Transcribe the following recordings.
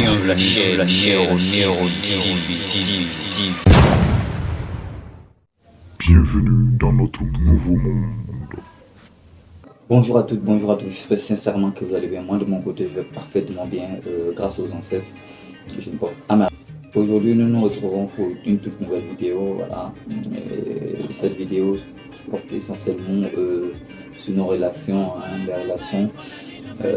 sur la chaîne Nero TV. Bienvenue dans notre nouveau monde. Bonjour à toutes, bonjour à tous. J'espère sincèrement que vous allez bien. Moi de mon côté, je vais parfaitement bien grâce aux ancêtres. Je me porte à merveille. Aujourd'hui, nous nous retrouvons pour une toute nouvelle vidéo. Voilà. Cette vidéo porte essentiellement sur nos relations, les relations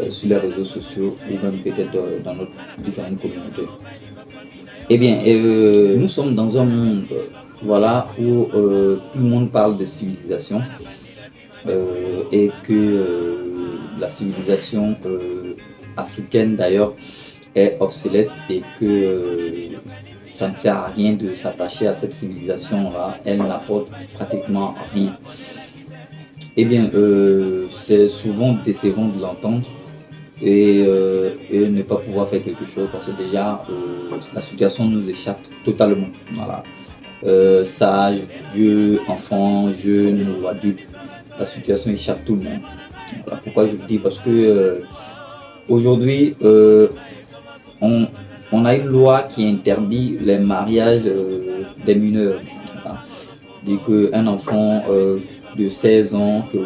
sur les réseaux sociaux ou même peut-être dans notre différentes communautés. Eh bien, nous sommes dans un monde voilà, où tout le monde parle de civilisation. Et que la civilisation africaine d'ailleurs est obsolète et que ça ne sert à rien de s'attacher à cette civilisation-là, elle n'apporte pratiquement rien. Eh bien, c'est souvent décevant de l'entendre et ne pas pouvoir faire quelque chose parce que déjà la situation nous échappe totalement. Voilà. Sages, vieux, enfants, jeunes ou adultes. La situation échappe tout le monde. Voilà pourquoi je vous dis, parce que aujourd'hui, on a une loi qui interdit les mariages des mineurs. Voilà. Dit qu'un enfant de 16 ans que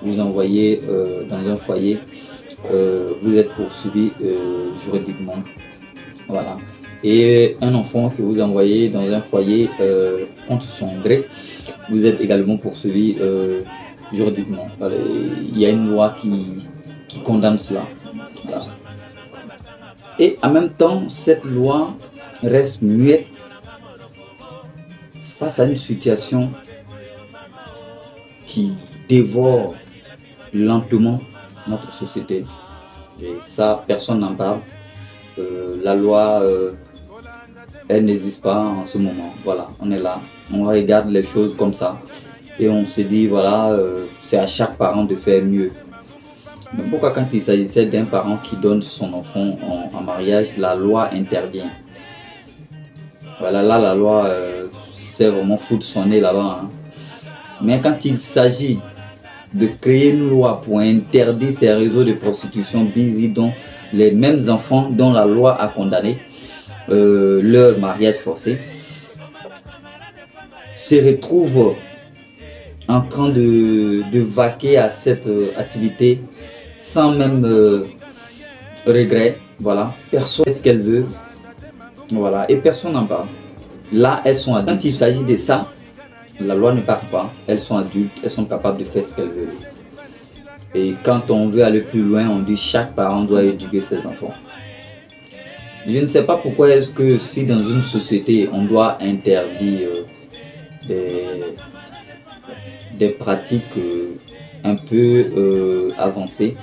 vous envoyez dans un foyer, vous êtes poursuivi juridiquement. Voilà. Et un enfant que vous envoyez dans un foyer contre son gré, vous êtes également poursuivi juridiquement. Il y a une loi qui condamne cela. Voilà. Et en même temps, cette loi reste muette face à une situation qui dévore lentement notre société. Et ça, personne n'en parle. La loi, elle n'existe pas en ce moment. Voilà, on est là, on regarde les choses comme ça. Et on se dit, voilà, c'est à chaque parent de faire mieux. Mais pourquoi quand il s'agissait d'un parent qui donne son enfant en mariage, la loi intervient? Voilà, là, la loi, c'est vraiment foutre son nez là-bas. Hein. Mais quand il s'agit de créer une loi pour interdire ces réseaux de prostitution busy dont les mêmes enfants dont la loi a condamné leur mariage forcé, se retrouvent en train de vaquer à cette activité sans même regret. Voilà, personne ne sait ce qu'elle veut. Voilà, et personne n'en parle. Là, elles sont adultes. Quand il s'agit de ça, la loi ne parle pas. Elles sont adultes, elles sont capables de faire ce qu'elles veulent. Et quand on veut aller plus loin, on dit chaque parent doit éduquer ses enfants. Je ne sais pas pourquoi est-ce que si dans une société, on doit interdire des pratiques un peu avancées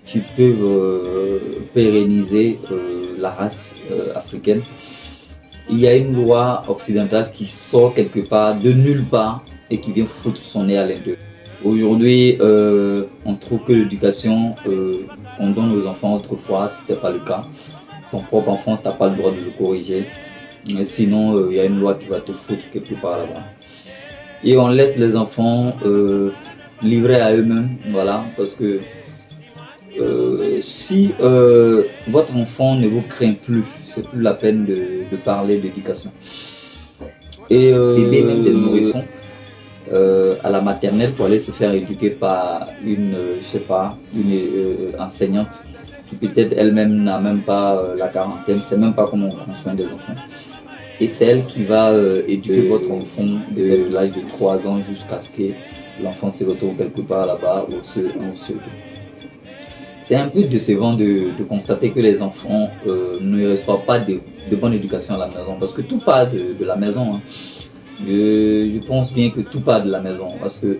qui peuvent pérenniser la race africaine. Il y a une loi occidentale qui sort quelque part, de nulle part, et qui vient foutre son nez à l'intérieur. Aujourd'hui, on trouve que l'éducation qu'on donne aux enfants autrefois, ce n'était pas le cas. Ton propre enfant, tu n'as pas le droit de le corriger. Mais sinon, il y a une loi qui va te foutre quelque part là-bas. Et on laisse les enfants livrés à eux-mêmes, voilà, parce que si votre enfant ne vous craint plus, c'est plus la peine de parler d'éducation. Et bébé, même des nourrissons, à la maternelle pour aller se faire éduquer par une, je sais pas, une enseignante qui peut-être elle-même n'a même pas la quarantaine, c'est même pas comment on prend soin des enfants. Et c'est elle qui va éduquer votre enfant de l'âge de 3 ans jusqu'à ce que l'enfant se retrouve quelque part là-bas au CE1 ou CE2. C'est un peu décevant de constater que les enfants ne reçoivent pas de bonne éducation à la maison, parce que tout part de la maison. Hein. Je pense bien que tout part de la maison, parce que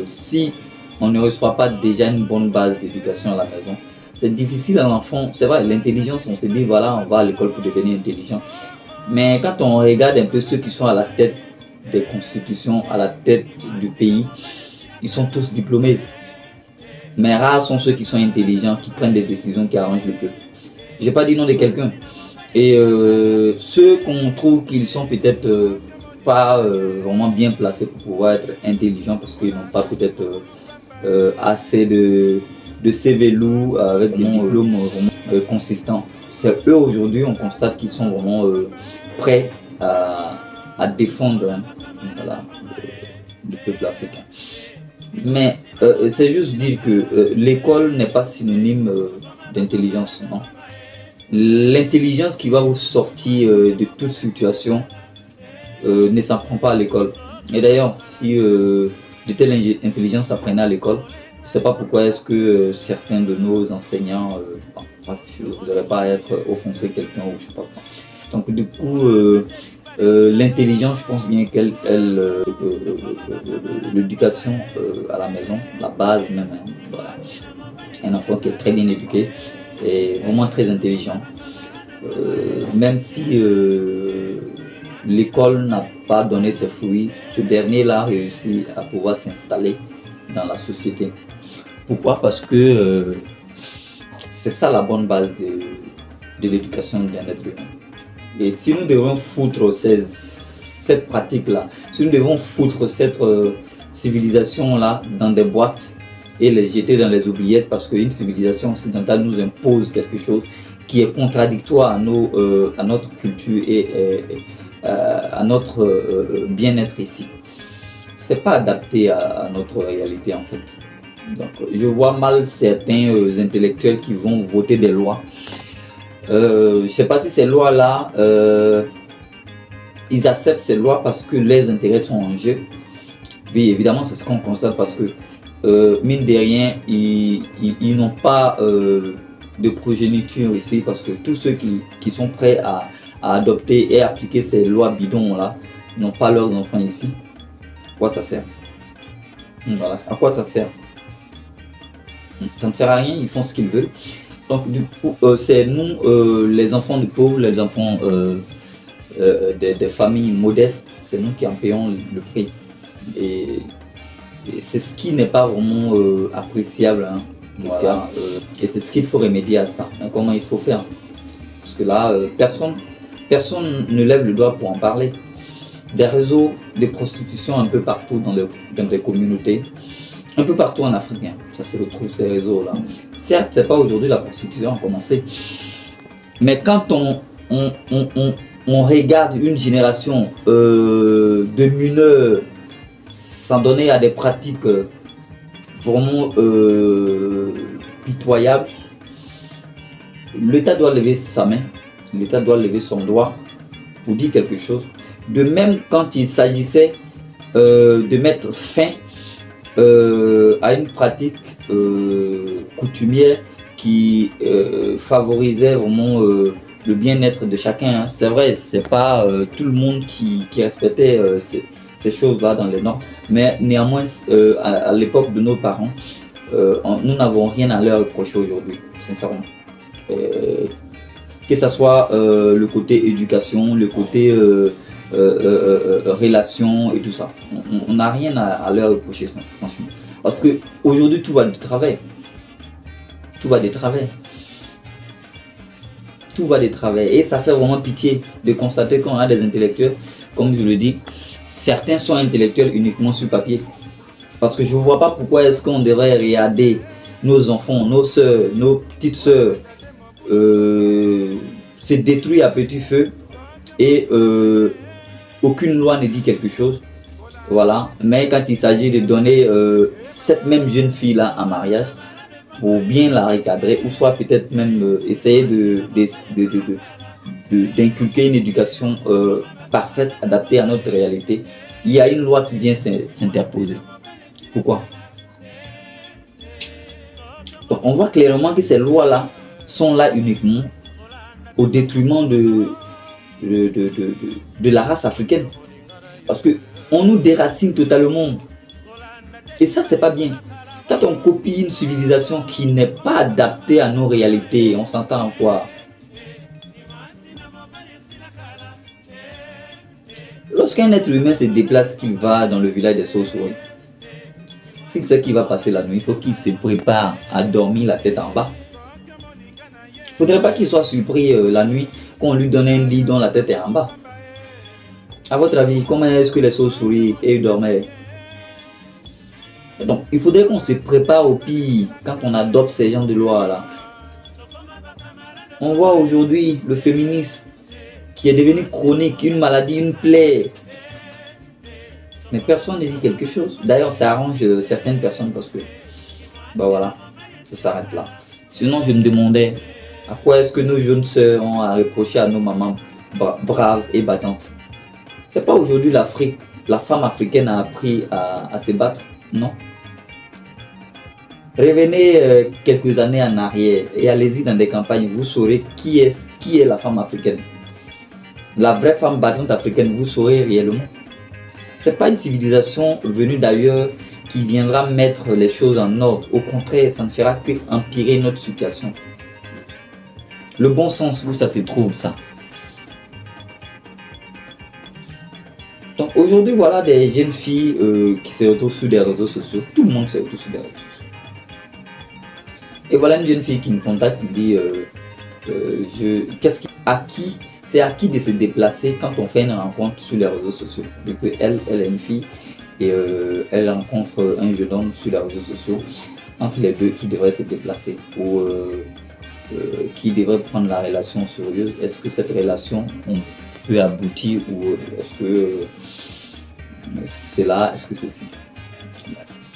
si on ne reçoit pas déjà une bonne base d'éducation à la maison, c'est difficile à l'enfant. C'est vrai, l'intelligence, on se dit, voilà, on va à l'école pour devenir intelligent. Mais quand on regarde un peu ceux qui sont à la tête des constitutions, à la tête du pays, ils sont tous diplômés. Mais rares sont ceux qui sont intelligents, qui prennent des décisions qui arrangent le peuple. Je n'ai pas dit nom de quelqu'un. Et ceux qu'on trouve qu'ils sont peut-être pas vraiment bien placés pour pouvoir être intelligents parce qu'ils n'ont pas peut-être assez de CV lourds avec des diplômes consistants. c'est eux aujourd'hui, on constate qu'ils sont vraiment prêts à défendre hein, voilà, le peuple africain. Mais c'est juste dire que l'école n'est pas synonyme d'intelligence, non. L'intelligence qui va vous sortir de toute situation ne s'apprend pas à l'école. Et d'ailleurs, si de telle intelligence s'apprenait à l'école, je ne sais pas pourquoi est-ce que certains de nos enseignants, je ne voudrais pas être offensé quelqu'un ou je ne sais pas quoi. Donc du coup, l'intelligence, je pense bien qu'elle, l'éducation à la maison, la base même, hein, voilà. Un enfant qui est très bien éduqué est vraiment très intelligent. Même si l'école n'a pas donné ses fruits, ce dernier-là a réussi à pouvoir s'installer dans la société. Pourquoi? Parce que c'est ça la bonne base de l'éducation d'un être humain. Et si nous devons foutre cette pratique-là, si nous devons foutre cette civilisation-là dans des boîtes et les jeter dans les oubliettes parce qu'une civilisation occidentale nous impose quelque chose qui est contradictoire à notre culture et à notre bien-être ici. C'est pas adapté à notre réalité en fait. Donc, je vois mal certains intellectuels qui vont voter des lois. Je ne sais pas si ces lois-là, ils acceptent ces lois parce que les intérêts sont en jeu. Oui, évidemment, c'est ce qu'on constate parce que, mine de rien, ils n'ont pas de progéniture ici parce que tous ceux qui sont prêts à adopter et appliquer ces lois bidons-là n'ont pas leurs enfants ici. À quoi ça sert? Voilà, à quoi ça sert? Ça ne sert à rien, ils font ce qu'ils veulent. Donc du coup, c'est nous, les enfants de pauvres, les enfants des familles modestes, c'est nous qui en payons le prix. Et c'est ce qui n'est pas vraiment appréciable. Hein. Voilà. Et c'est ce qu'il faut remédier à ça. Hein, comment il faut faire? Parce que là, personne ne lève le doigt pour en parler. Des réseaux de prostitution un peu partout dans des communautés. Un peu partout en Afrique, hein. Ça se retrouve ces réseaux-là. Certes, c'est pas aujourd'hui la prostitution a commencé, mais quand on regarde une génération de mineurs s'en donner à des pratiques vraiment pitoyables, l'État doit lever sa main, l'État doit lever son doigt pour dire quelque chose. De même, quand il s'agissait de mettre fin à une pratique coutumière qui favorisait vraiment le bien-être de chacun. Hein. C'est vrai, c'est pas tout le monde qui respectait ces choses-là dans les normes, mais néanmoins, à l'époque de nos parents, nous n'avons rien à leur reprocher aujourd'hui, sincèrement. Que ce soit le côté éducation, le côté relations et tout ça. On n'a rien à leur reprocher, franchement. Parce que aujourd'hui tout va de travers. Tout va de travers. Tout va de travers. Et ça fait vraiment pitié de constater qu'on a des intellectuels, comme je le dis, certains sont intellectuels uniquement sur papier. Parce que je ne vois pas pourquoi est-ce qu'on devrait regarder nos enfants, nos soeurs, nos petites soeurs se détruire à petit feu et aucune loi ne dit quelque chose, voilà. Mais quand il s'agit de donner cette même jeune fille là en mariage pour bien la recadrer ou soit peut-être même essayer d'inculquer une éducation parfaite, adaptée à notre réalité, il y a une loi qui vient s'interposer. Pourquoi? Donc on voit clairement que ces lois là sont là uniquement au détriment de la race africaine, parce que on nous déracine totalement et ça c'est pas bien. Quand on copie une civilisation qui n'est pas adaptée à nos réalités, on s'entend en quoi? Lorsqu'un être humain se déplace, qu'il va dans le village des Chauves-souris, s'il sait qu'il va passer la nuit, il faut qu'il se prépare à dormir la tête en bas. Il ne faudrait pas qu'il soit surpris la nuit qu'on lui donne un lit dont la tête est en bas. À votre avis, comment est-ce que les chauves-souris dormaient? Donc, il faudrait qu'on se prépare au pire quand on adopte ces genres de lois-là. On voit aujourd'hui le féminisme qui est devenu chronique, une maladie, une plaie. Mais personne ne dit quelque chose. D'ailleurs, ça arrange certaines personnes parce que, bah voilà, ça s'arrête là. Sinon, je me demandais à quoi est-ce que nos jeunes sœurs ont à reprocher à nos mamans braves et battantes. C'est pas aujourd'hui l'Afrique, la femme africaine a appris à se battre, non. Revenez quelques années en arrière et allez-y dans des campagnes, vous saurez qui est la femme africaine. La vraie femme battante africaine, vous saurez réellement. C'est pas une civilisation venue d'ailleurs qui viendra mettre les choses en ordre. Au contraire, ça ne fera que empirer notre situation. Le bon sens, où ça se trouve, ça? Donc aujourd'hui, voilà des jeunes filles qui se retrouvent sur des réseaux sociaux. Tout le monde se retrouve sur des réseaux sociaux. Et voilà une jeune fille qui me contacte, qui me dit c'est à qui de se déplacer quand on fait une rencontre sur les réseaux sociaux. Du coup, elle est une fille et elle rencontre un jeune homme sur les réseaux sociaux. Entre les deux, qui devrait se déplacer ou qui devrait prendre la relation sérieuse. Est-ce que cette relation peut aboutir ou est-ce que c'est là, est-ce que c'est ci?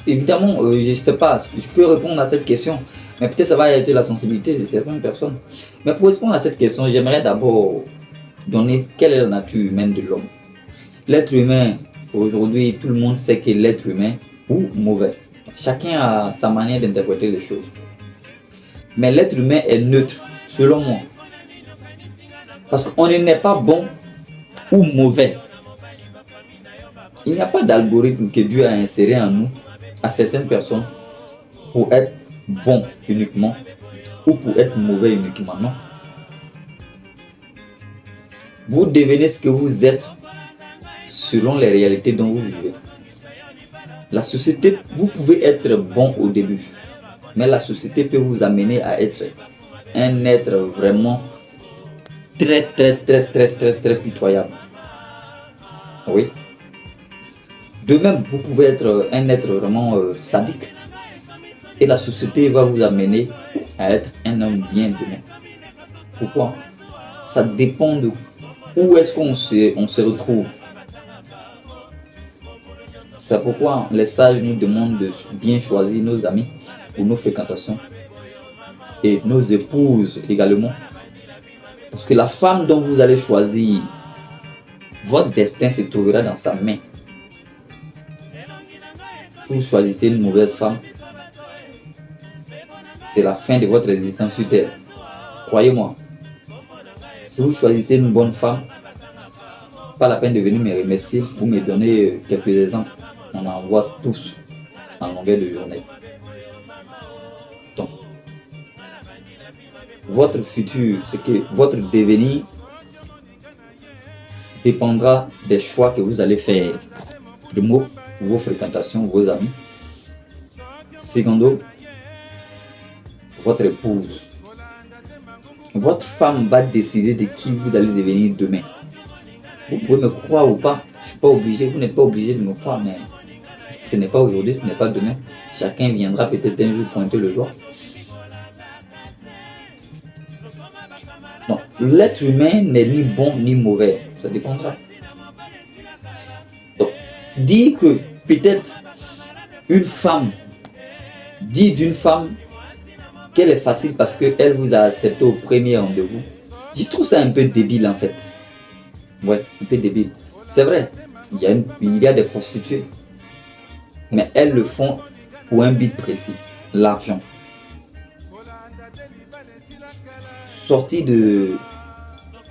Évidemment, je ne sais pas, je peux répondre à cette question, mais peut-être ça va être la sensibilité de certaines personnes. Mais pour répondre à cette question, j'aimerais d'abord donner quelle est la nature humaine de l'homme. L'être humain, aujourd'hui, tout le monde sait que l'être humain ou mauvais. Chacun a sa manière d'interpréter les choses. Mais l'être humain est neutre, selon moi. Parce qu'on n'est pas bon ou mauvais. Il n'y a pas d'algorithme que Dieu a inséré en nous, à certaines personnes, pour être bon uniquement ou pour être mauvais uniquement. Non. Vous devenez ce que vous êtes selon les réalités dont vous vivez. La société, vous pouvez être bon au début, mais la société peut vous amener à être un être vraiment très pitoyable. Oui. De même, vous pouvez être un être vraiment sadique et la société va vous amener à être un homme bien demain. Pourquoi? Ça dépend de où est-ce qu'on se retrouve. C'est pourquoi les sages nous demandent de bien choisir nos amis pour nos fréquentations et nos épouses également. Parce que la femme dont vous allez choisir, votre destin se trouvera dans sa main. Si vous choisissez une mauvaise femme, c'est la fin de votre existence sur terre. Croyez-moi. Si vous choisissez une bonne femme, pas la peine de venir me remercier ou me donner quelques exemples. On en voit tous en longueur de journée. Donc, votre futur, c'est que votre devenir dépendra des choix que vous allez faire. Primo, vos fréquentations, vos amis. Secondo, votre épouse. Votre femme va décider de qui vous allez devenir demain. Vous pouvez me croire ou pas, je ne suis pas obligé, vous n'êtes pas obligé de me croire, mais ce n'est pas aujourd'hui, ce n'est pas demain. Chacun viendra peut-être un jour pointer le doigt. Donc, l'être humain n'est ni bon ni mauvais, ça dépendra. Donc, dire que peut-être une femme, dire d'une femme qu'elle est facile parce qu'elle vous a accepté au premier rendez-vous, je trouve ça un peu débile en fait. Ouais, un peu débile. C'est vrai, il y a des prostituées, mais elles le font pour un but précis, l'argent. Sorti de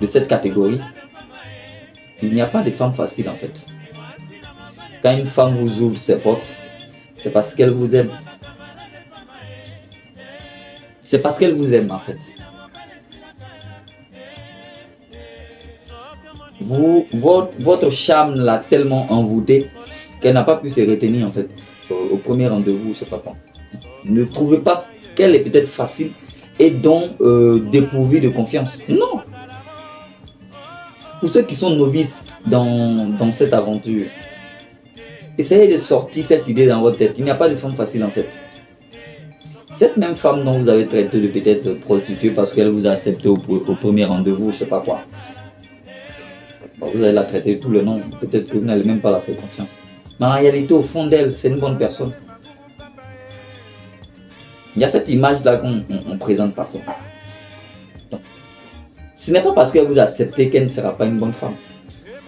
cette catégorie, il n'y a pas de femme facile en fait. Quand une femme vous ouvre ses portes, c'est parce qu'elle vous aime. C'est parce qu'elle vous aime en fait. Votre charme l'a tellement envoûtée qu'elle n'a pas pu se retenir en fait au premier rendez-vous, je sais pas quand. Ne trouvez pas qu'elle est peut-être facile et donc dépourvue de confiance. Non. Pour ceux qui sont novices dans cette aventure, essayez de sortir cette idée dans votre tête. Il n'y a pas de femme facile en fait. Cette même femme dont vous avez traité de peut-être prostituée parce qu'elle vous a accepté au premier rendez-vous, je sais pas quoi. Bon, vous allez la traiter de tout le nom, peut-être que vous n'allez même pas la faire confiance. Mais en réalité, au fond d'elle, c'est une bonne personne. Il y a cette image-là qu'on présente parfois. Donc, ce n'est pas parce qu'elle vous a accepté qu'elle ne sera pas une bonne femme.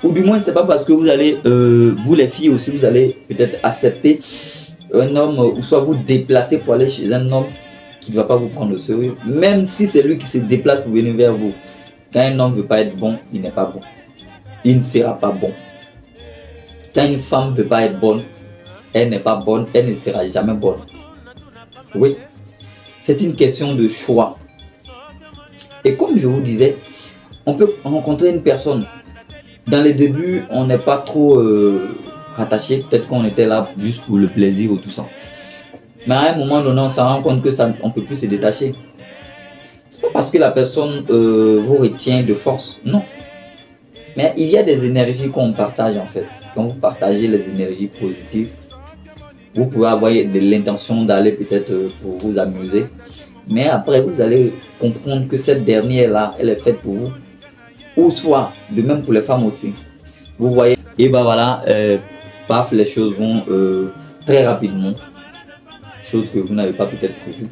Ou du moins, ce n'est pas parce que vous allez, vous les filles aussi, vous allez peut-être accepter un homme ou soit vous déplacer pour aller chez un homme qui ne va pas vous prendre au sérieux. Même si c'est lui qui se déplace pour venir vers vous. Quand un homme ne veut pas être bon, il n'est pas bon. Il ne sera pas bon. Quand une femme ne veut pas être bonne, elle n'est pas bonne, elle ne sera jamais bonne. Oui, c'est une question de choix. Et comme je vous disais, on peut rencontrer une personne. Dans les débuts, on n'est pas trop rattaché. Peut-être qu'on était là juste pour le plaisir ou tout ça. Mais à un moment donné, on se rend compte que ça, on ne peut plus se détacher. C'est pas parce que la personne vous retient de force, non. Mais il y a des énergies qu'on partage en fait. Quand vous partagez les énergies positives, vous pouvez avoir de l'intention d'aller peut-être pour vous amuser. Mais après, vous allez comprendre que cette dernière-là, elle est faite pour vous. Ou soit, de même pour les femmes aussi. Vous voyez, et ben voilà, paf, les choses vont très rapidement. Chose que vous n'avez pas peut-être prévu.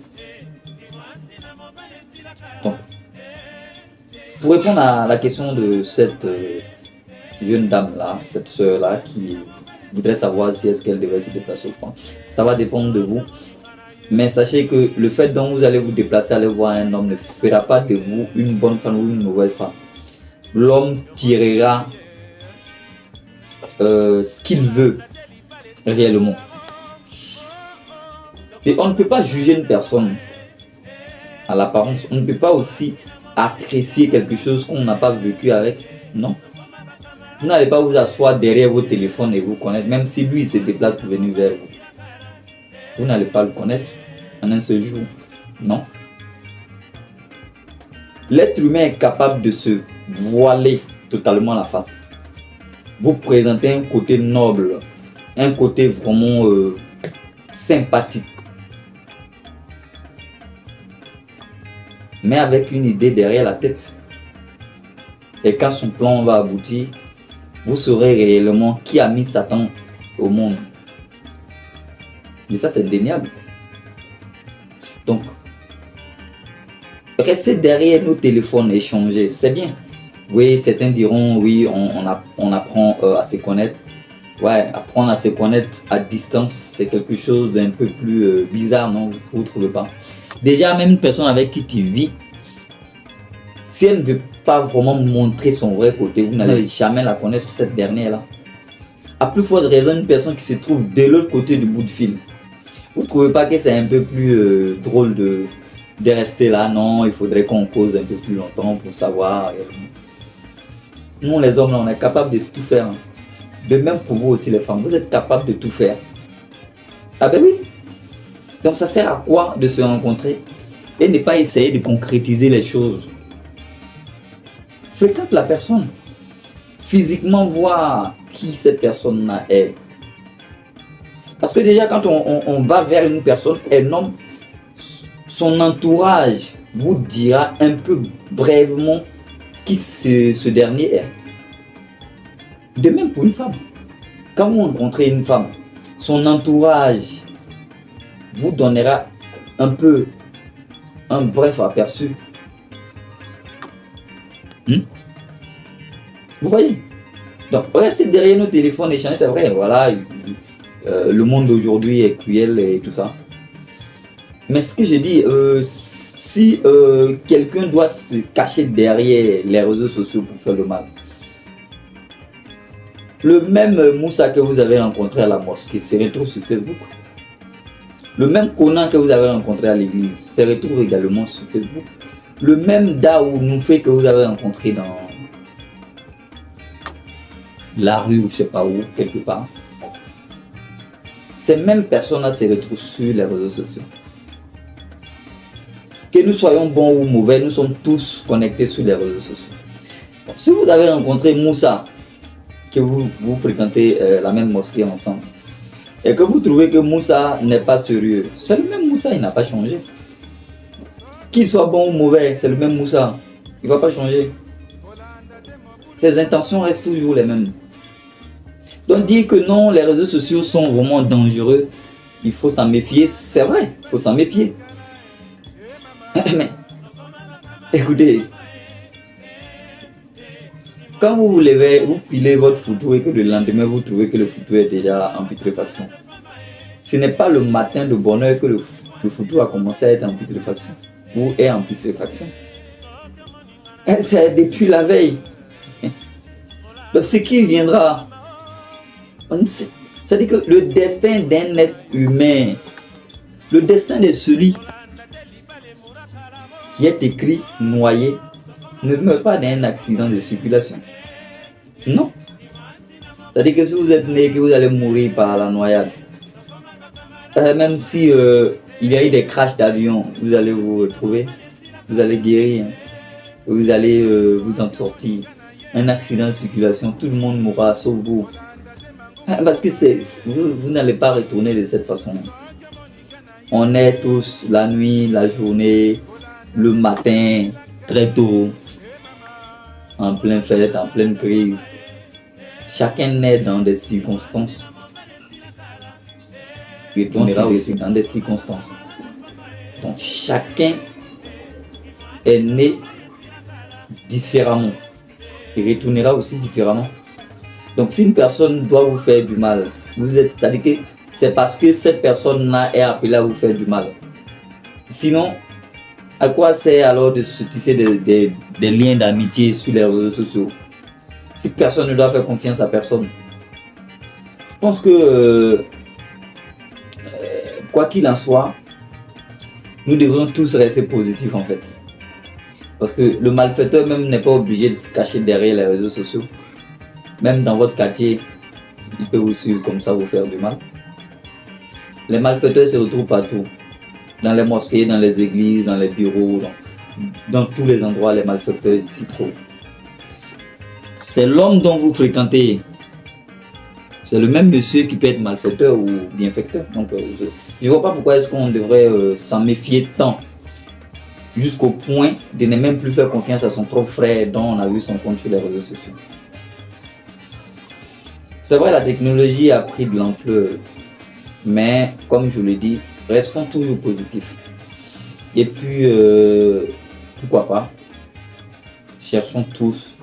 Donc, pour répondre à la question de cette jeune dame-là, cette soeur-là qui voudrait savoir si est-ce qu'elle devait se déplacer ou pas, ça va dépendre de vous. Mais sachez que le fait dont vous allez vous déplacer, aller voir un homme ne fera pas de vous une bonne femme ou une mauvaise femme. L'homme tirera ce qu'il veut réellement. Et on ne peut pas juger une personne à l'apparence. On ne peut pas aussi apprécier quelque chose qu'on n'a pas vécu avec. Non. Vous n'allez pas vous asseoir derrière vos téléphones et vous connaître, même si lui il se déplace pour venir vers vous. Vous n'allez pas le connaître en un seul jour. Non. L'être humain est capable de se voiler totalement la face. Vous présentez un côté noble, un côté vraiment sympathique. Mais avec une idée derrière la tête. Et quand son plan va aboutir, vous saurez réellement qui a mis Satan au monde. Et ça, c'est indéniable. Donc, rester derrière nos téléphones, échanger, c'est bien. Oui, certains diront, oui, on apprend à se connaître. Ouais, apprendre à se connaître à distance, c'est quelque chose d'un peu plus bizarre, non? Vous ne trouvez pas? Déjà, même une personne avec qui tu vis, si elle ne veut pas vraiment montrer son vrai côté, vous n'allez jamais la connaître, cette dernière-là. À plus forte raison, une personne qui se trouve de l'autre côté du bout de fil. Vous ne trouvez pas que c'est un peu plus drôle de rester là? Non, il faudrait qu'on cause un peu plus longtemps pour savoir. Nous, les hommes, là, on est capable de tout faire. Hein. De même pour vous aussi, les femmes, vous êtes capables de tout faire. Ah ben oui. Donc ça sert à quoi de se rencontrer et ne pas essayer de concrétiser les choses? Fréquente la personne. Physiquement voir qui cette personne-là est. Parce que déjà quand on va vers une personne, un homme, son entourage vous dira un peu brièvement qui ce dernier est. De même pour une femme. Quand vous rencontrez une femme, son entourage vous donnera un peu un bref aperçu. Vous voyez? Donc, rester derrière nos téléphones, échanger, c'est vrai, voilà, le monde d'aujourd'hui est cruel et tout ça. Mais ce que je dis, si quelqu'un doit se cacher derrière les réseaux sociaux pour faire le mal, le même Moussa que vous avez rencontré à la mosquée se retrouve sur Facebook. Le même Conan que vous avez rencontré à l'église se retrouve également sur Facebook. Le même Daou Noufé que vous avez rencontré dans la rue ou je sais pas où, quelque part. Ces mêmes personnes-là se retrouvent sur les réseaux sociaux. Que nous soyons bons ou mauvais, nous sommes tous connectés sur les réseaux sociaux. Donc, si vous avez rencontré Moussa, que vous fréquentez la même mosquée ensemble, et que vous trouvez que Moussa n'est pas sérieux, c'est le même Moussa, il n'a pas changé. Qu'il soit bon ou mauvais, c'est le même Moussa, il ne va pas changer. Ses intentions restent toujours les mêmes. Donc dire que non, les réseaux sociaux sont vraiment dangereux, il faut s'en méfier, c'est vrai, il faut s'en méfier. Mais écoutez, quand vous vous levez, vous pilez votre photo et que le lendemain vous trouvez que le photo est déjà en putréfaction, ce n'est pas le matin de bonheur que le photo a commencé à être en putréfaction ou est en putréfaction. C'est depuis la veille. Donc ce qui viendra, c'est-à-dire que le destin d'un être humain, le destin de celui qui est écrit noyé, ne meurt pas d'un accident de circulation. Non. C'est-à-dire que si vous êtes né, que vous allez mourir par la noyade, même si il y a eu des crashs d'avion, vous allez vous retrouver, vous allez guérir, vous allez vous en sortir. Un accident de circulation, tout le monde mourra sauf vous. Parce que vous n'allez pas retourner de cette façon. On est tous la nuit, la journée, le matin, très tôt, en pleine fête, en pleine crise. Chacun naît dans des circonstances. Et on ira aussi dans des circonstances. Donc chacun est né différemment. Il retournera aussi différemment. Donc si une personne doit vous faire du mal, c'est-à-dire que c'est parce que cette personne-là est appelée à vous faire du mal. Sinon, à quoi sert alors de se tisser des liens d'amitié sur les réseaux sociaux si personne ne doit faire confiance à personne? Je pense que, quoi qu'il en soit, nous devrions tous rester positifs en fait. Parce que le malfaiteur même n'est pas obligé de se cacher derrière les réseaux sociaux. Même dans votre quartier, il peut vous suivre comme ça, vous faire du mal. Les malfaiteurs se retrouvent partout. Dans les mosquées, dans les églises, dans les bureaux, dans tous les endroits, les malfaiteurs s'y trouvent. C'est l'homme dont vous fréquentez. C'est le même monsieur qui peut être malfaiteur ou bienfaiteur. Donc je ne vois pas pourquoi est-ce qu'on devrait s'en méfier tant. Jusqu'au point de ne même plus faire confiance à son propre frère dont on a vu son compte sur les réseaux sociaux. C'est vrai, la technologie a pris de l'ampleur. Mais comme je le dis, restons toujours positifs. Et puis, pourquoi pas, cherchons tous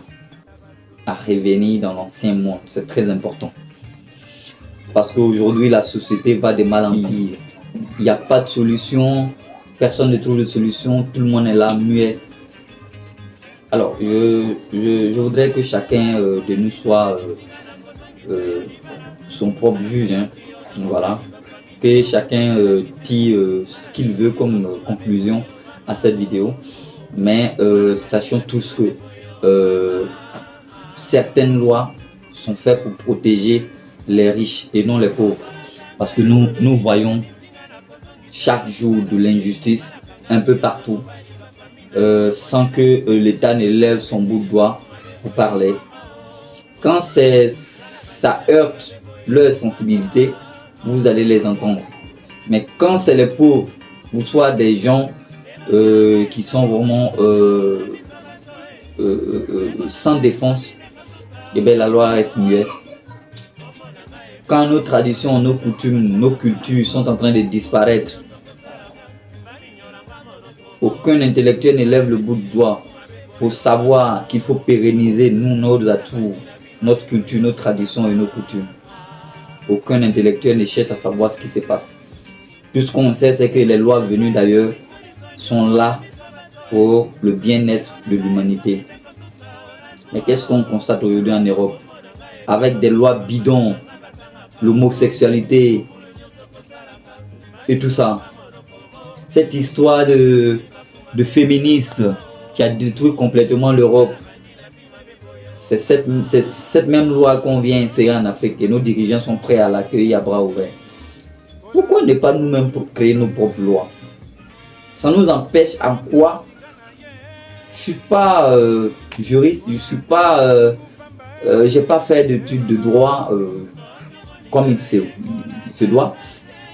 à revenir dans l'ancien monde. C'est très important. Parce qu'aujourd'hui, la société va de mal en pire. Il n'y a pas de solution. Personne ne trouve de solution. Tout le monde est là, muet. Alors, je voudrais que chacun de nous soit son propre juge. Hein. Voilà. Que chacun tire ce qu'il veut comme conclusion à cette vidéo. Mais sachons tous que certaines lois sont faites pour protéger les riches et non les pauvres. Parce que nous voyons chaque jour de l'injustice un peu partout, sans que l'État ne lève son bout de doigt pour parler. Quand ça heurte leur sensibilité, vous allez les entendre. Mais quand c'est les pauvres, ou soit des gens qui sont vraiment sans défense, et bien la loi reste muette. Quand nos traditions, nos coutumes, nos cultures sont en train de disparaître, aucun intellectuel ne lève le bout de doigt pour savoir qu'il faut pérenniser nos atouts, notre culture, nos traditions et nos coutumes. Aucun intellectuel ne cherche à savoir ce qui se passe. Tout ce qu'on sait, c'est que les lois venues d'ailleurs sont là pour le bien-être de l'humanité. Mais qu'est-ce qu'on constate aujourd'hui en Europe? Avec des lois bidons, l'homosexualité et tout ça. Cette histoire de féministes qui a détruit complètement l'Europe. C'est cette même loi qu'on vient insérer en Afrique et nos dirigeants sont prêts à l'accueillir à bras ouverts. Pourquoi ne pas nous-mêmes créer nos propres lois? Ça nous empêche en quoi? Je ne suis pas juriste, je suis pas, j'ai pas fait d'études de droit. comme il se doit.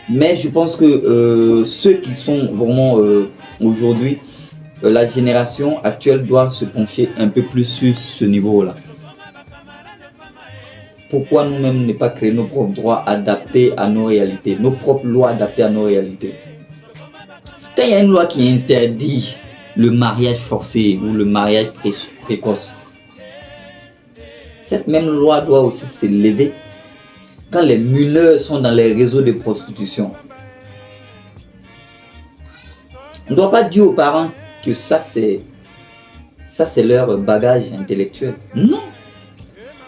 Mais je pense que ceux qui sont vraiment aujourd'hui, la génération actuelle doit se pencher un peu plus sur ce niveau-là. Pourquoi nous-mêmes ne pas créer nos propres droits adaptés à nos réalités, nos propres lois adaptées à nos réalités? Quand il y a une loi qui interdit le mariage forcé ou le mariage précoce, cette même loi doit aussi s'élever quand les mineurs sont dans les réseaux de prostitution. On ne doit pas dire aux parents que ça c'est leur bagage intellectuel. Non.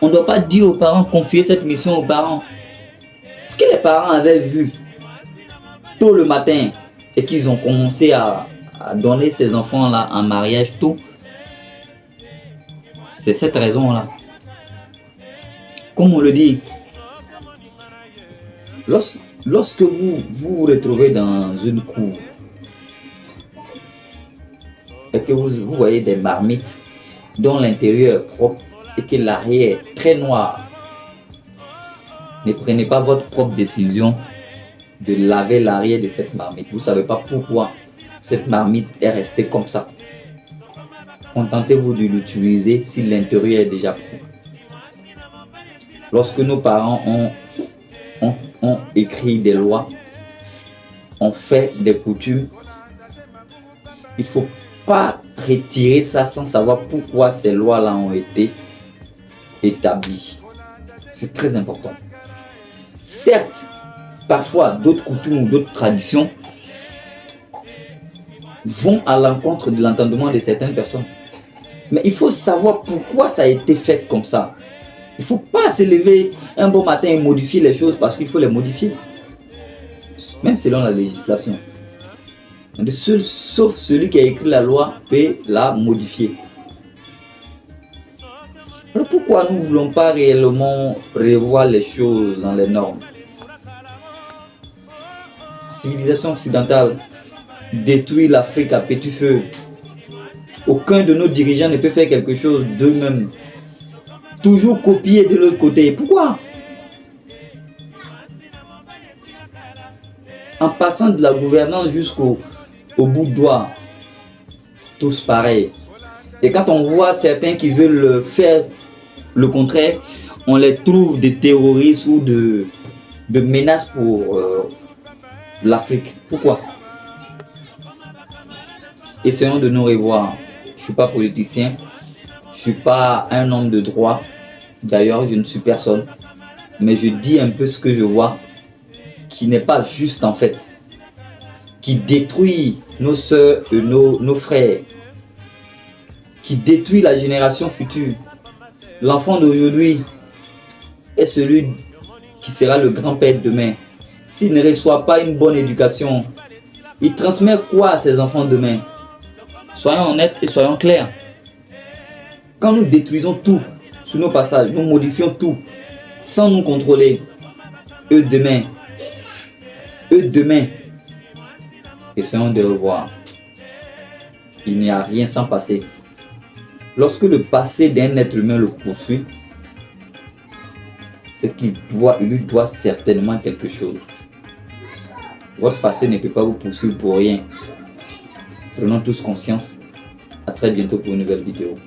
On ne doit pas dire aux parents, confier cette mission aux parents. Ce que les parents avaient vu tôt le matin et qu'ils ont commencé à donner ces enfants-là en mariage tôt, c'est cette raison-là. Comme on le dit, lorsque vous retrouvez dans une cour et que vous voyez des marmites dont l'intérieur est propre et que l'arrière est très noir, ne prenez pas votre propre décision de laver l'arrière de cette marmite. Vous ne savez pas pourquoi cette marmite est restée comme ça. Contentez-vous de l'utiliser si l'intérieur est déjà propre. Lorsque nos parents ont écrit des lois, ont fait des coutumes, il ne faut pas retirer ça sans savoir pourquoi ces lois-là ont été établies. C'est très important. Certes, parfois d'autres coutumes ou d'autres traditions vont à l'encontre de l'entendement de certaines personnes. Mais il faut savoir pourquoi ça a été fait comme ça. Il ne faut pas se lever un bon matin et modifier les choses parce qu'il faut les modifier. Même selon la législation. Sauf celui qui a écrit la loi peut la modifier. Alors pourquoi nous ne voulons pas réellement revoir les choses dans les normes? La civilisation occidentale détruit l'Afrique à petit feu. Aucun de nos dirigeants ne peut faire quelque chose d'eux-mêmes. Toujours copier de l'autre côté. Pourquoi? En passant de la gouvernance jusqu'au bout de doigt, tous pareils. Et quand on voit certains qui veulent faire le contraire, on les trouve des terroristes ou de menaces pour l'Afrique. Pourquoi? Essayons de nous revoir. Je ne suis pas politicien, je ne suis pas un homme de droit. D'ailleurs, je ne suis personne. Mais je dis un peu ce que je vois, qui n'est pas juste en fait. Qui détruit nos soeurs et nos frères. Qui détruit la génération future. L'enfant d'aujourd'hui est celui qui sera le grand-père demain. S'il ne reçoit pas une bonne éducation, il transmet quoi à ses enfants demain? Soyons honnêtes et soyons clairs. Quand nous détruisons tout sur nos passages, nous modifions tout sans nous contrôler, eux demain, essayons de revoir. Il n'y a rien sans passé. Lorsque le passé d'un être humain le poursuit, c'est qu'il lui doit certainement quelque chose. Votre passé ne peut pas vous poursuivre pour rien. Prenons tous conscience. À très bientôt pour une nouvelle vidéo.